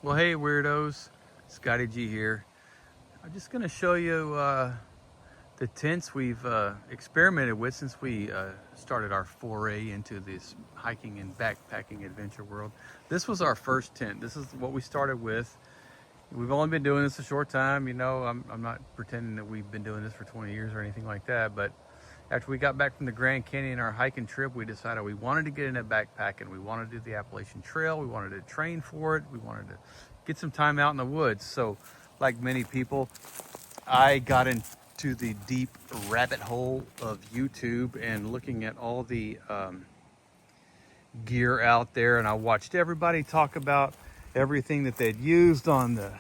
Well, hey weirdos, ScottyG here. I'm just gonna show you the tents we've experimented with since we started our foray into this hiking and backpacking adventure world. This was our first tent. This is what we started with. We've only been doing this a short time, you know. I'm not pretending that we've been doing this for 20 years or anything like that, but after we got back from the Grand Canyon, our hiking trip, we decided we wanted to get into backpacking. We wanted to do the Appalachian Trail. We wanted to train for it. We wanted to get some time out in the woods. So, like many people, I got into the deep rabbit hole of YouTube and looking at all the gear out there. And I watched everybody talk about everything that they'd used on the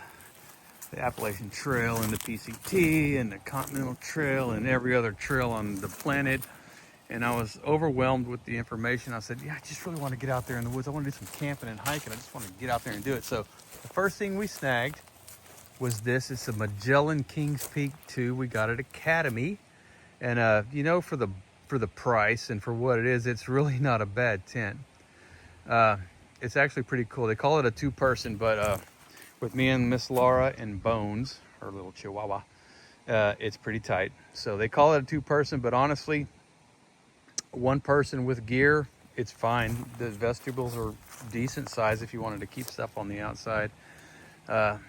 Appalachian Trail and the PCT and the Continental Trail and every other trail on the planet. And I was overwhelmed with the information. I said, yeah, I just really want to get out there in the woods. I want to do some camping and hiking. I just want to get out there and do it. So the first thing we snagged was this. It's a Magellan Kings Peak 2. We got it at Academy. And you know, for the price and for what it is, it's really not a bad tent. It's actually pretty cool. They call it a two-person, but with me and Miss Laura and Bones, her little chihuahua, it's pretty tight. So they call it a two-person, but honestly, one person with gear, it's fine. The vestibules are decent size if you wanted to keep stuff on the outside. I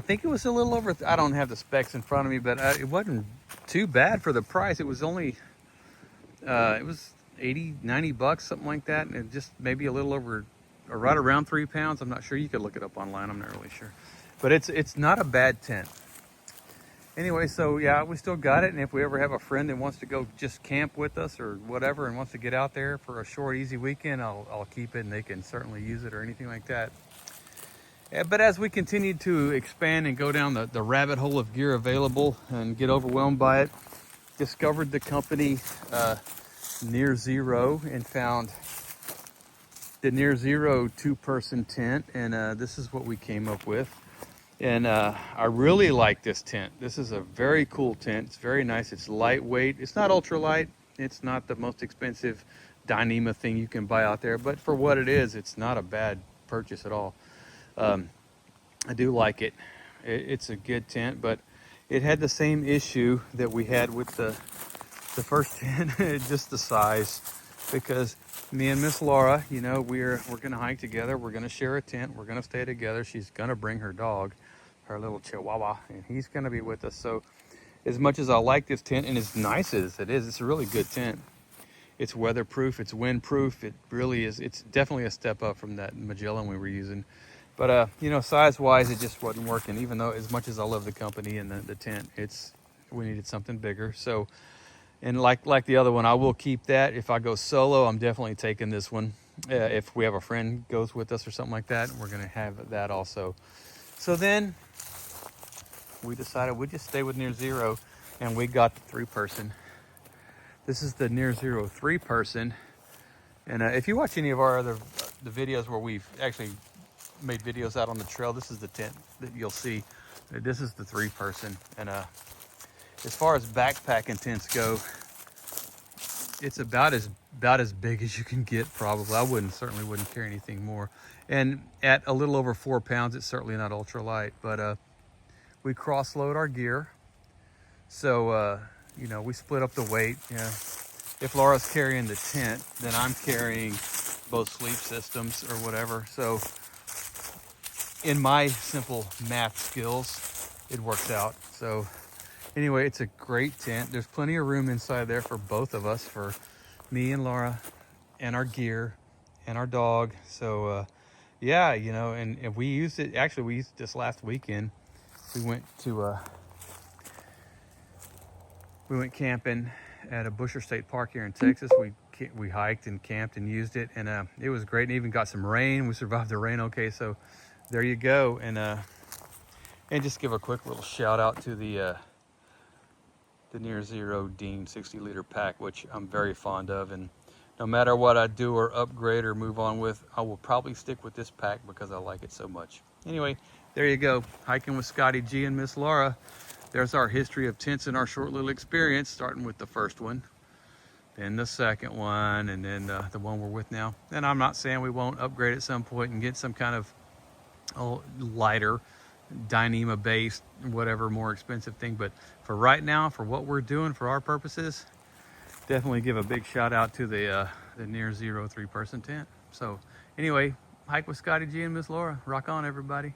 think it was a little over, I don't have the specs in front of me, but it wasn't too bad for the price. It was only, it was 80, 90 bucks, something like that. And it just maybe a little over, or right around 3 pounds. I'm not sure. You could look it up online. I'm not really sure, but it's not a bad tent. Anyway, so yeah, we still got it. And if we ever have a friend that wants to go just camp with us or whatever and wants to get out there for a short, easy weekend, I'll keep it and they can certainly use it or anything like that. Yeah, but as we continued to expand and go down the rabbit hole of gear available and get overwhelmed by it, discovered the company Near Zero and found the Near Zero two-person tent, and this is what we came up with. And I really like this tent. This is a very cool tent. It's very nice. It's lightweight. It's not ultralight. It's not the most expensive Dyneema thing you can buy out there, but for what it is, it's not a bad purchase at all. I do like it. It's a good tent, but it had the same issue that we had with the first tent, just the size. Because me and Miss Laura, you know, we're gonna hike together. We're gonna share a tent. We're gonna stay together. She's gonna bring her dog, her little chihuahua, and he's gonna be with us. So as much as I like this tent, and as nice as it is, it's a really good tent. It's weatherproof, it's windproof. It really is. It's definitely a step up from that Magellan we were using. But you know, size-wise, it just wasn't working. Even though, as much as I love the company and the tent, we needed something bigger. So. And like the other one, I will keep that. If I go solo, I'm definitely taking this one. If we have a friend goes with us or something like that, we're going to have that also. So then we decided we'd just stay with Near Zero, and we got the three-person. This is the Near Zero three-person. And if you watch any of our the videos where we've actually made videos out on the trail, this is the tent that you'll see. This is the three-person. And as far as backpacking tents go, it's about as big as you can get, probably. I certainly wouldn't carry anything more. And at a little over 4 pounds, it's certainly not ultralight. But we cross-load our gear. So, you know, we split up the weight. Yeah. If Laura's carrying the tent, then I'm carrying both sleep systems or whatever. So in my simple math skills, it works out. So anyway, it's a great tent. There's plenty of room inside there for both of us, for me and Laura and our gear and our dog. So yeah, you know, and we used it, actually we used this last weekend. We went camping at a Busher State Park here in Texas. We hiked and camped and used it, and it was great. And even got some rain. We survived the rain okay. So there you go. And just give a quick little shout out to the Near Zero Dean 60-liter pack, which I'm very fond of, and no matter what I do or upgrade or move on with, I will probably stick with this pack because I like it so much. Anyway, there you go, hiking with ScottyG and Miss Laura. There's our history of tents and our short little experience, starting with the first one, then the second one, and then the one we're with now. And I'm not saying we won't upgrade at some point and get some kind of lighter, Dyneema based, whatever more expensive thing. But for right now, for what we're doing for our purposes, definitely give a big shout out to the Near Zero 3-person tent. So anyway, hike with ScottyG and Miss Laura. Rock on, everybody.